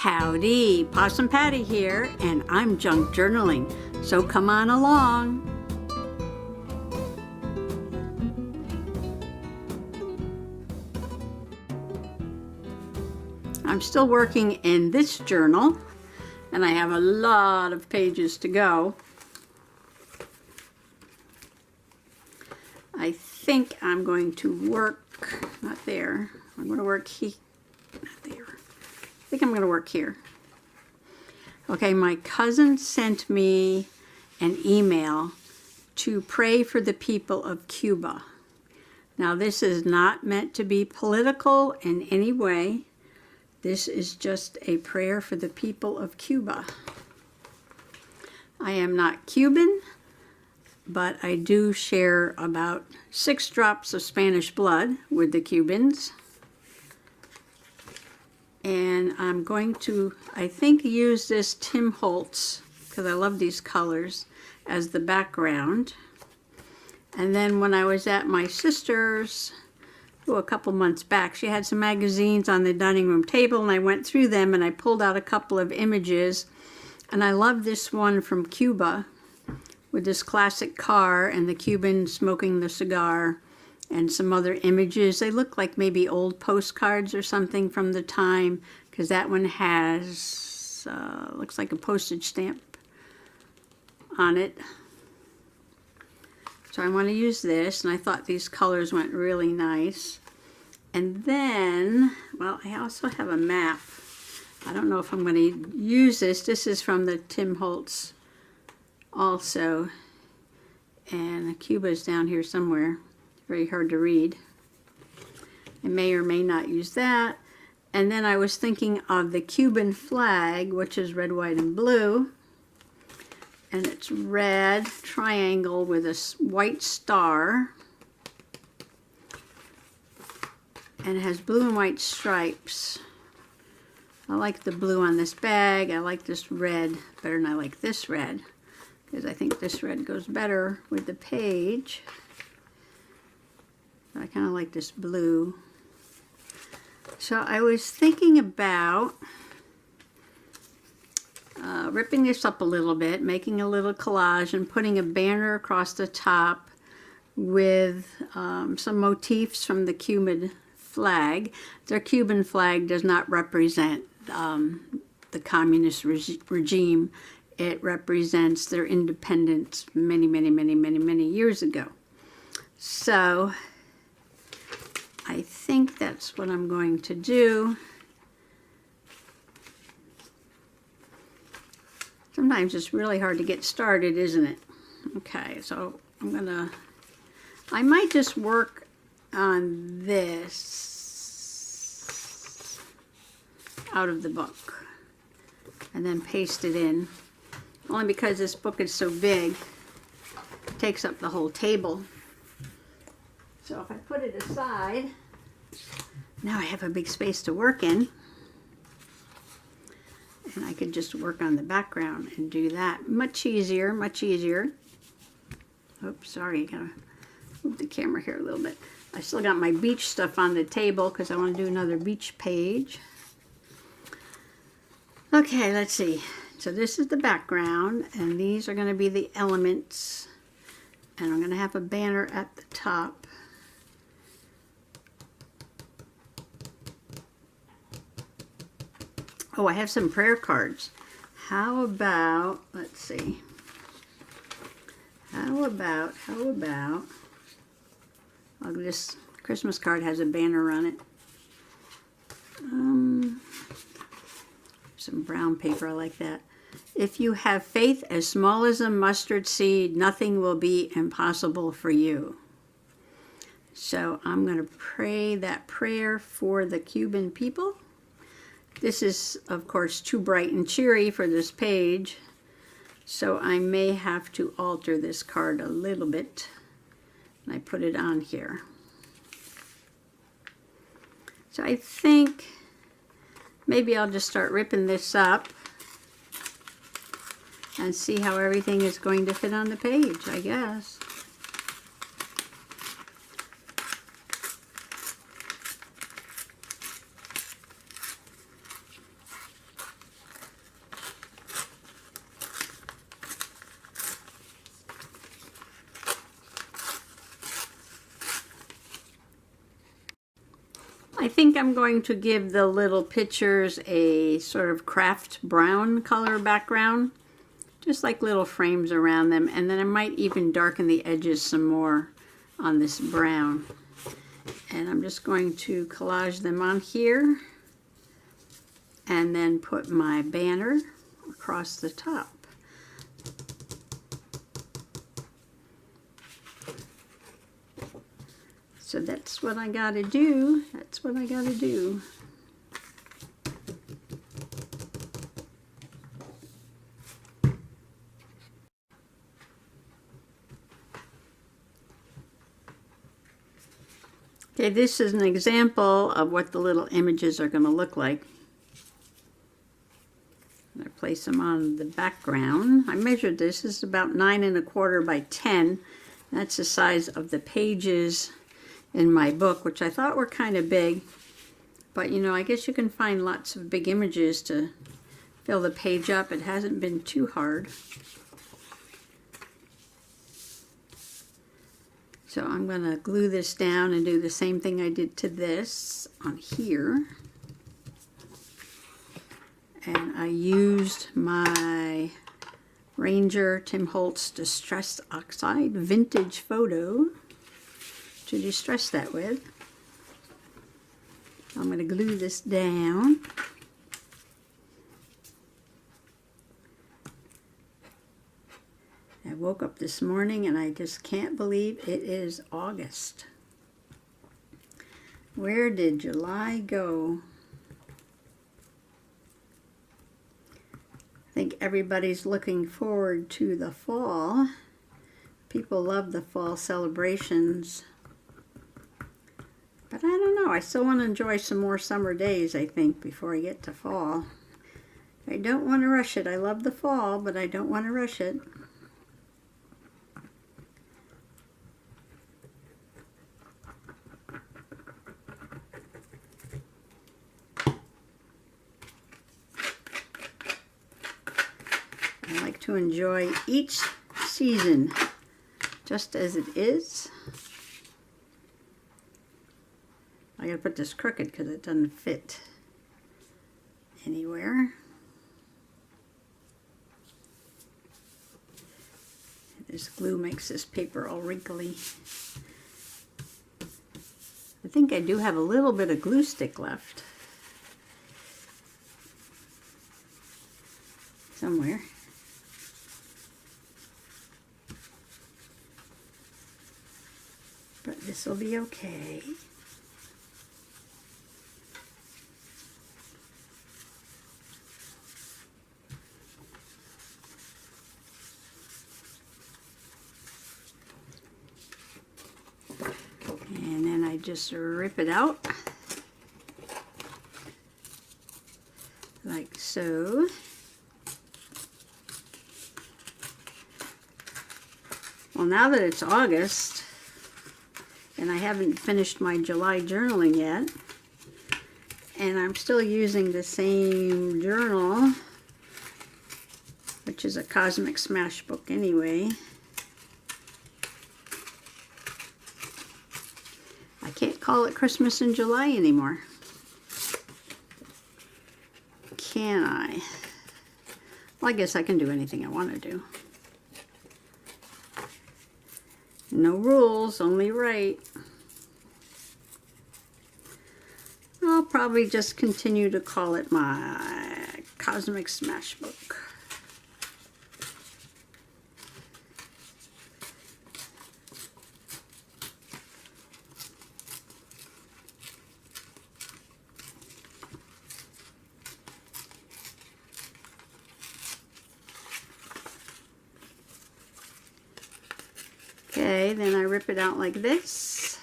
Howdy, Possum Patty here, and I'm junk journaling, so come on along. I'm still working in this journal, and I have a lot of pages to go. I think I'm going to work, not there, I'm going to work here, not there. I think I'm going to work here. Okay, my cousin sent me an email to pray for the people of Cuba. Now, this is not meant to be political in any way. This is just a prayer for the people of Cuba. I am not Cuban, but I do share about 6 drops of Spanish blood with the Cubans. And I'm going to, I think, use this Tim Holtz, because I love these colors, as the background. And then when I was at my sister's, a couple months back, she had some magazines on the dining room table, and I went through them and I pulled out a couple of images. And I love this one from Cuba with this classic car and the Cuban smoking the cigar and some other images. They look like maybe old postcards or something from the time, because that one has, looks like a postage stamp on it. So I want to use this, and I thought these colors went really nice. And then, well, I also have a map. I don't know if I'm going to use this. This is from the Tim Holtz also. And Cuba is down here somewhere. Very hard to read. I may or may not use that. And then I was thinking of the Cuban flag, which is red, white, and blue. And it's red triangle with a white star. And it has blue and white stripes. I like the blue on this bag. I like this red better than I like this red, because I think this red goes better with the page. I kind of like this blue. So I was thinking about ripping this up a little bit, making a little collage, and putting a banner across the top with some motifs from the Cuban flag. Their Cuban flag does not represent the communist regime. It represents their independence many, many, many, many, many years ago. So I think that's what I'm going to do. Sometimes it's really hard to get started, isn't it? Okay, so I might just work on this out of the book and then paste it in. Only because this book is so big, it takes up the whole table. So if I put it aside, now I have a big space to work in. And I could just work on the background and do that. Much easier, much easier. Oops, sorry, gotta move the camera here a little bit. I still got my beach stuff on the table because I want to do another beach page. Okay, let's see. So this is the background, and these are going to be the elements. And I'm going to have a banner at the top. Oh, I have some prayer cards. How about, let's see. How about, oh, this Christmas card has a banner on it. Some brown paper, I like that. If you have faith as small as a mustard seed, nothing will be impossible for you. So I'm going to pray that prayer for the Cuban people. This is, of course, too bright and cheery for this page, so I may have to alter this card a little bit. And I put it on here. So I think maybe I'll just start ripping this up and see how everything is going to fit on the page, I guess. I think I'm going to give the little pictures a sort of craft brown color background, just like little frames around them, and then I might even darken the edges some more on this brown. And I'm just going to collage them on here and then put my banner across the top. So that's what I gotta do. That's what I gotta do. Okay, this is an example of what the little images are going to look like. I place them on the background. I measured this. This is about 9 1/4 by 10. That's the size of the pages in my book, which I thought were kind of big. But, you know, I guess you can find lots of big images to fill the page up. It hasn't been too hard. So I'm going to glue this down and do the same thing I did to this on here. And I used my Ranger Tim Holtz Distress Oxide Vintage Photo to distress that with. I'm going to glue this down. I woke up this morning and I just can't believe it is August. Where did July go? I think everybody's looking forward to the fall. People love the fall celebrations. But I don't know, I still want to enjoy some more summer days, I think, before I get to fall. I don't want to rush it. I love the fall, but I don't want to rush it. I like to enjoy each season just as it is. I gotta put this crooked because it doesn't fit anywhere. This glue makes this paper all wrinkly. I think I do have a little bit of glue stick left somewhere. But this will be okay. And then I just rip it out like so. Well, now that it's August and I haven't finished my July journaling yet, and I'm still using the same journal, which is a Cosmic Smash book anyway, I can't call it Christmas in July anymore. Can I? Well, I guess I can do anything I want to do. No rules, only right. I'll probably just continue to call it my Cosmic Smash book. Okay, then I rip it out like this,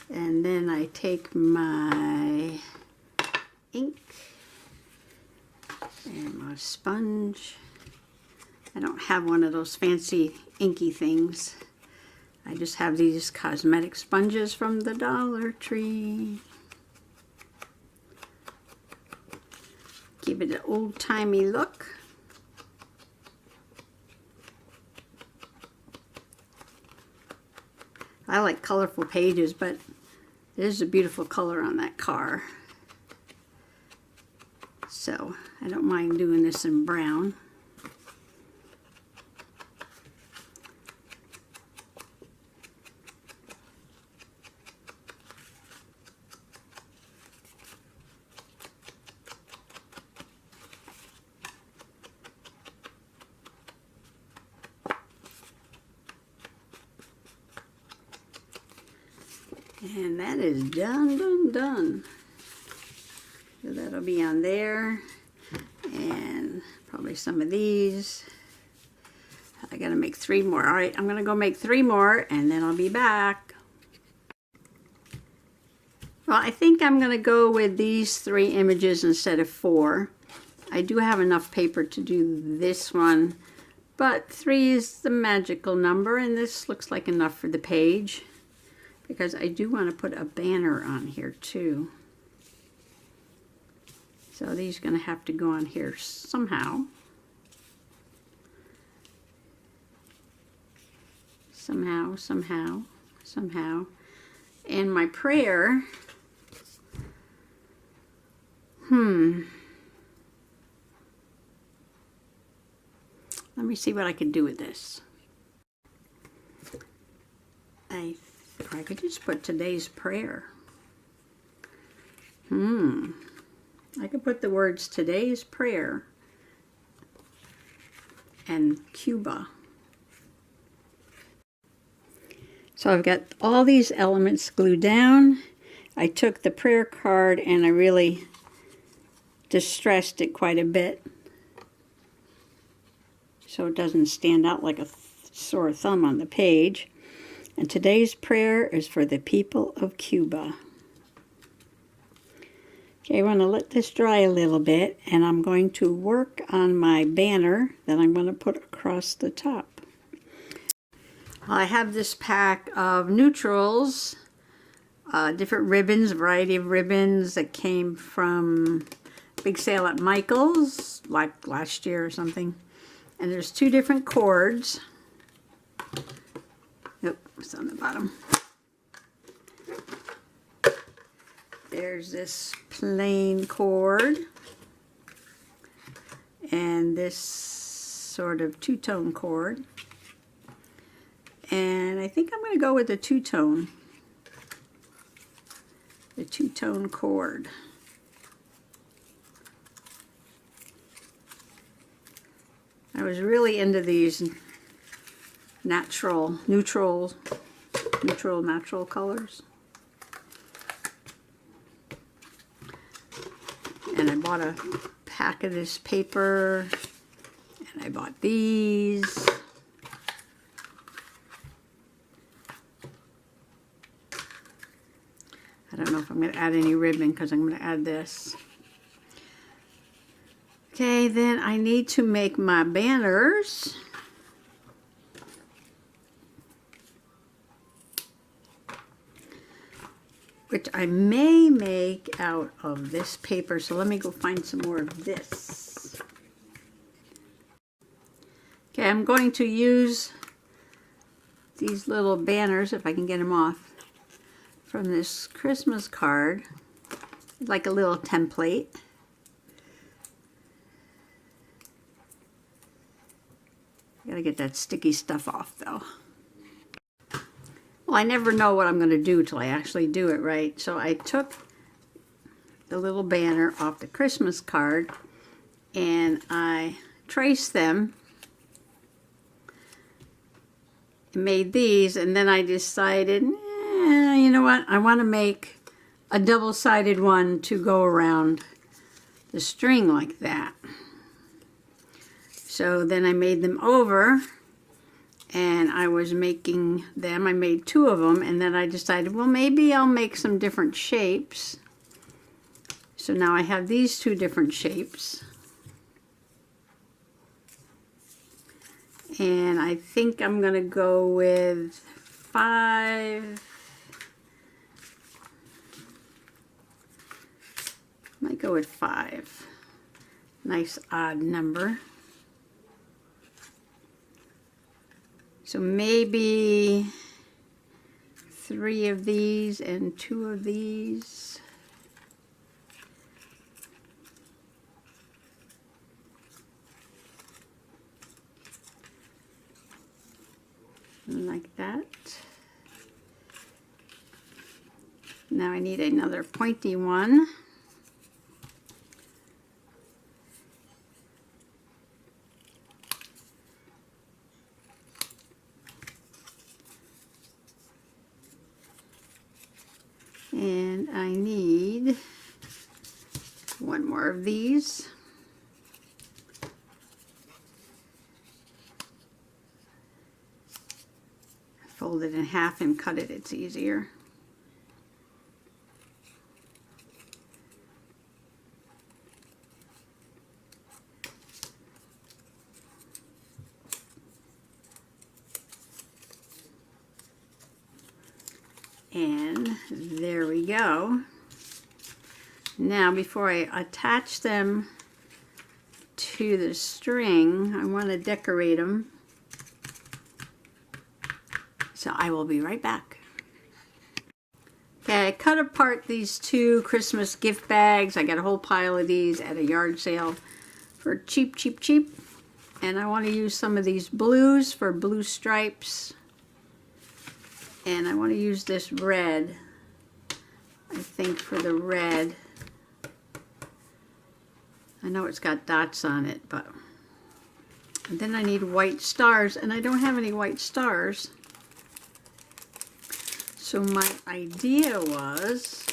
and then I take my ink and my sponge. I don't have one of those fancy inky things. I just have these cosmetic sponges from the Dollar Tree. Give it an old-timey look. I like colorful pages, but It is a beautiful color on that car. So I don't mind doing this in brown. And that is done. So that'll be on there. And probably some of these. I gotta make 3 more. All right, I'm gonna go make 3 more and then I'll be back. Well, I think I'm gonna go with these 3 images instead of 4. I do have enough paper to do this one, but 3 is the magical number, and this looks like enough for the page, because I do want to put a banner on here too. So these are going to have to go on here somehow. Somehow. And my prayer, let me see what I can do with this. I could just put today's prayer. I could put the words today's prayer and Cuba. So I've got all these elements glued down. I took the prayer card and I really distressed it quite a bit so it doesn't stand out like a sore thumb on the page. And today's prayer is for the people of Cuba. Okay, I want to let this dry a little bit, and I'm going to work on my banner that I'm going to put across the top. Well, I have this pack of neutrals, different ribbons, a variety of ribbons that came from a big sale at Michael's, like last year or something. And there's 2 different cords. Nope, it's on the bottom. There's this plain cord and this sort of 2-tone cord. And I think I'm going to go with the 2-tone. The 2-tone cord. I was really into these natural colors. And I bought a pack of this paper, and I bought these. I don't know if I'm going to add any ribbon because I'm going to add this. Okay, then I need to make my banners. Which I may make out of this paper, so let me go find some more of this. Okay, I'm going to use these little banners, if I can get them off, from this Christmas card, like a little template. I gotta get that sticky stuff off though. Well, I never know what I'm going to do till I actually do it, right? So I took the little banner off the Christmas card and I traced them and made these, and then I decided, you know what? I want to make a double-sided one to go around the string like that. So then I made them over. And I was making them, I made 2 of them, and then I decided, well, maybe I'll make some different shapes. So now I have these 2 different shapes. And I think I'm going to go with 5. Might go with 5. Nice odd number. So maybe 3 of these and 2 of these. Like that. Now I need another pointy one. And I need one more of these. Fold it in half and cut it, it's easier. And there we go. Now before I attach them to the string, I want to decorate them. So I will be right back. Okay, I cut apart these 2 Christmas gift bags. I got a whole pile of these at a yard sale for cheap, cheap, cheap. And I want to use some of these blues for blue stripes. And I want to use this red, I think, for the red. I know it's got dots on it, but... And then I need white stars, and I don't have any white stars. So my idea was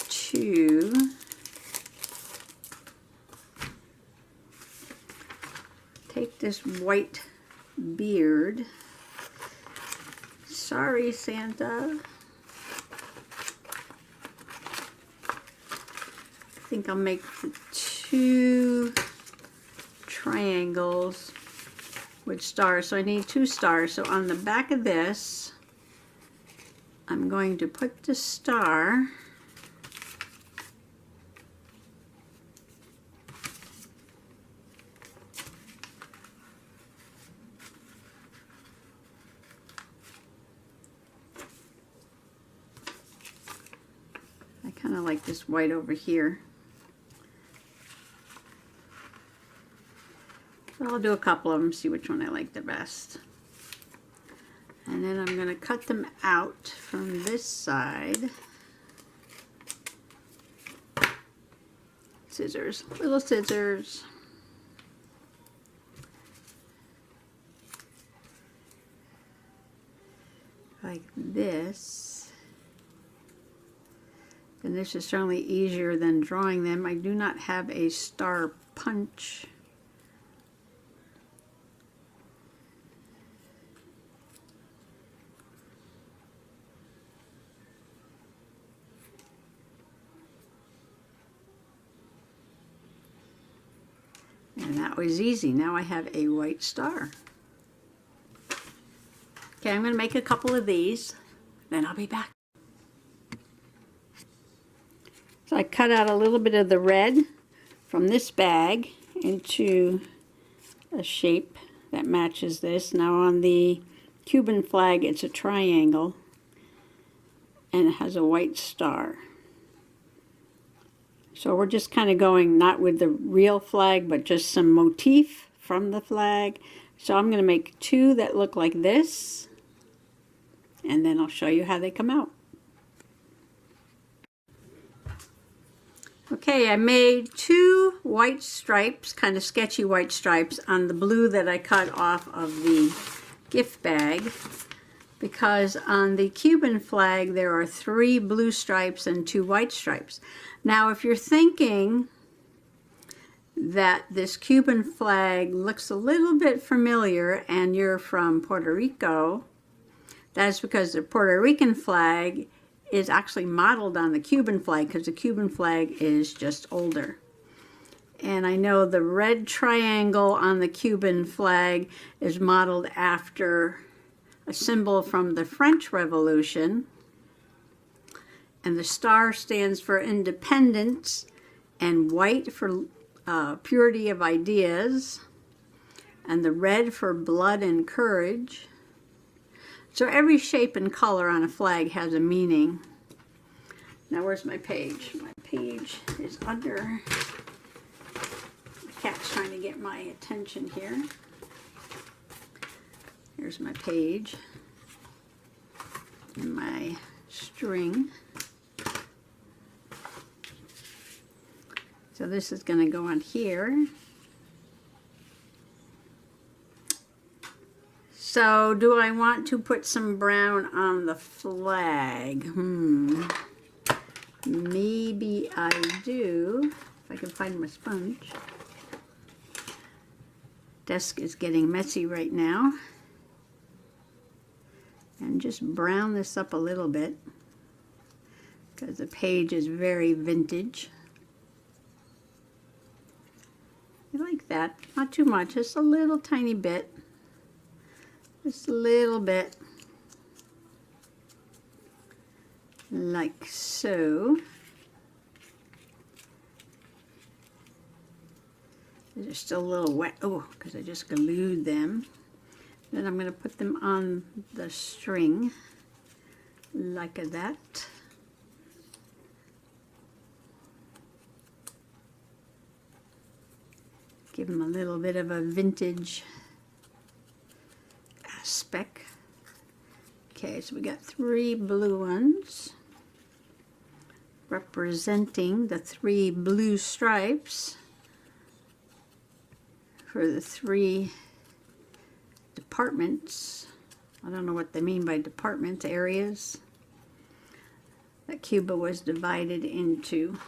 to take this white beard. Sorry, Santa. I think I'll make the 2 triangles with stars. So I need 2 stars. So on the back of this, I'm going to put the star. I kind of like this white over here. So I'll do a couple of them, see which one I like the best. And then I'm going to cut them out from this side. Scissors, little scissors. Like this. And this is certainly easier than drawing them. I do not have a star punch. And that was easy. Now I have a white star. Okay, I'm going to make a couple of these, then I'll be back. So I cut out a little bit of the red from this bag into a shape that matches this. Now on the Cuban flag, it's a triangle, and it has a white star. So we're just kind of going not with the real flag, but just some motif from the flag. So I'm going to make 2 that look like this, and then I'll show you how they come out. Okay, I made 2 white stripes, kind of sketchy white stripes, on the blue that I cut off of the gift bag, because on the Cuban flag there are 3 blue stripes and 2 white stripes. Now if you're thinking that this Cuban flag looks a little bit familiar and you're from Puerto Rico, that's because the Puerto Rican flag is actually modeled on the Cuban flag, because the Cuban flag is just older. And I know the red triangle on the Cuban flag is modeled after a symbol from the French Revolution. And the star stands for independence, and white for purity of ideas, and the red for blood and courage. So every shape and color on a flag has a meaning. Now where's my page? My page is under. The cat's trying to get my attention here. Here's my page and my string. So this is going to go on here. So do I want to put some brown on the flag? Maybe I do, if I can find my sponge. Desk is getting messy right now. And just brown this up a little bit because the page is very vintage. I like that. Not too much, just a little tiny bit. Just a little bit. Like so. They're still a little wet. Oh, because I just glued them. Then I'm going to put them on the string like that. Give them a little bit of a vintage aspect. Okay, so we got 3 blue ones representing the 3 blue stripes for the 3 departments. I don't know what they mean by departments, areas that Cuba was divided into.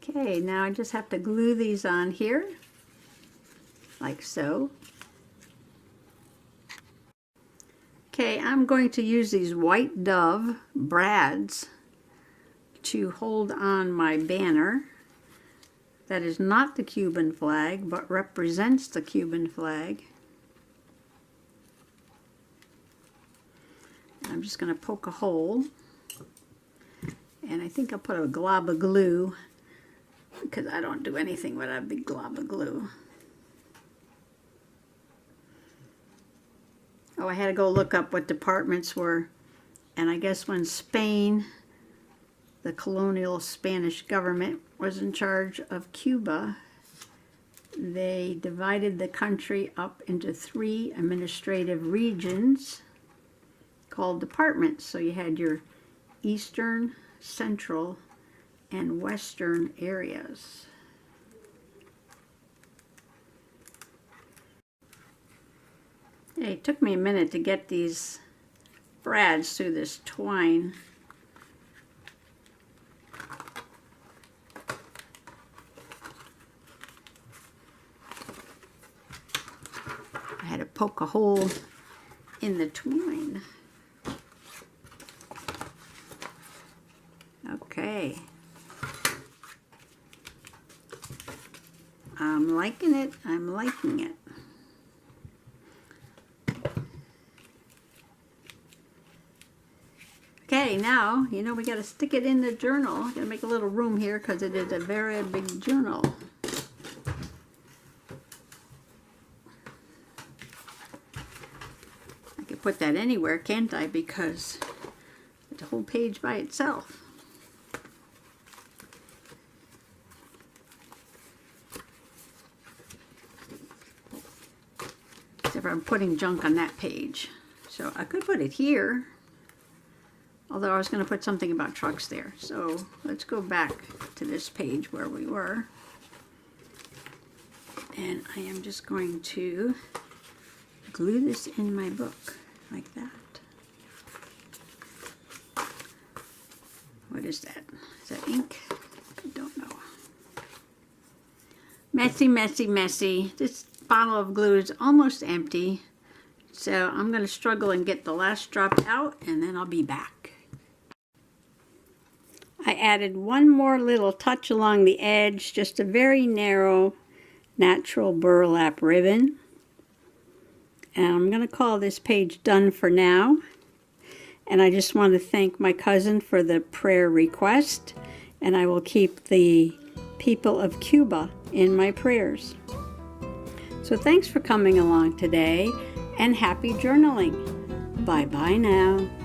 Okay, now I just have to glue these on here, like so. Okay, I'm going to use these white dove brads to hold on my banner. That is not the Cuban flag, but represents the Cuban flag. And I'm just going to poke a hole. And I think I'll put a glob of glue, because I don't do anything without a big glob of glue. Oh, I had to go look up what departments were. And I guess when Spain, the colonial Spanish government, was in charge of Cuba, they divided the country up into 3 administrative regions called departments. So you had your eastern, central, and western areas. Hey, it took me a minute to get these brads through this twine. I had to poke a hole in the twine. Okay. I'm liking it. I'm liking it. Okay, now, you know, we got to stick it in the journal. Got to make a little room here because it is a very big journal. I could put that anywhere, can't I? Because it's a whole page by itself. Except I'm putting junk on that page. So I could put it here. Although I was going to put something about trucks there. So let's go back to this page where we were. And I am just going to glue this in my book like that. What is that? Is that ink? I don't know. Messy, messy, messy. This bottle of glue is almost empty. So I'm going to struggle and get the last drop out, and then I'll be back. I added one more little touch along the edge, just a very narrow natural burlap ribbon. And I'm going to call this page done for now. And I just want to thank my cousin for the prayer request. and I will keep the people of Cuba in my prayers. So thanks for coming along today, and happy journaling. Bye-bye now.